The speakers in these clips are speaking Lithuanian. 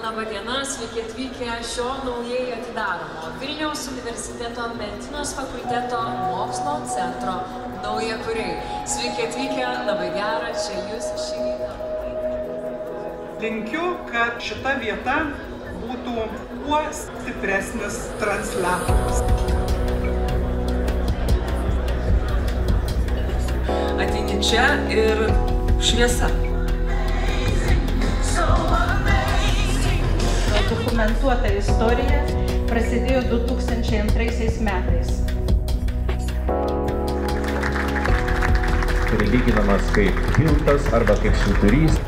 Labadiena, sveiki atvykę šio naujai atidaromo Vilniaus universiteto Medicinos fakulteto mokslo centro naujakuriai. Sveiki atvykę, labai gera čia jūs šį rytą. Linkiu, kad šita vieta būtų kuo stipresnis transliatorius. Ateini čia ir šviesa. Dokumentuota istorija prasidėjo 2002 metais. Prilyginamas kaip tiltas arba kaip švyturys.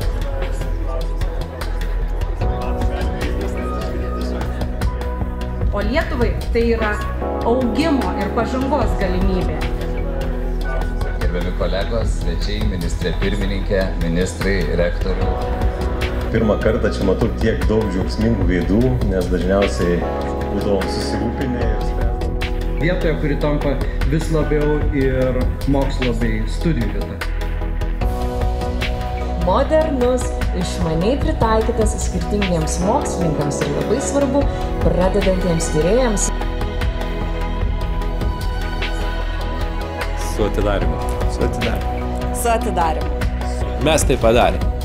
O Lietuvai tai yra augimo ir pažangos galimybė. Gerbiami kolegos, svečiai, ministrė pirmininkė, ministrai, rektorių. Pirmą kartą čia matau tiek daug džiaugsmingų veidų, nes dažniausiai būdavom susirūpinę ir spręsdavom. Vietoje, kuri tampa vis labiau ir mokslo bei studijų vieta. Modernus, išmaniai pritaikytas skirtingiems mokslininkams ir labai svarbu pradedantiems tyrėjams. Su atidarimu. Su atidarimu. Mes tai padarėme.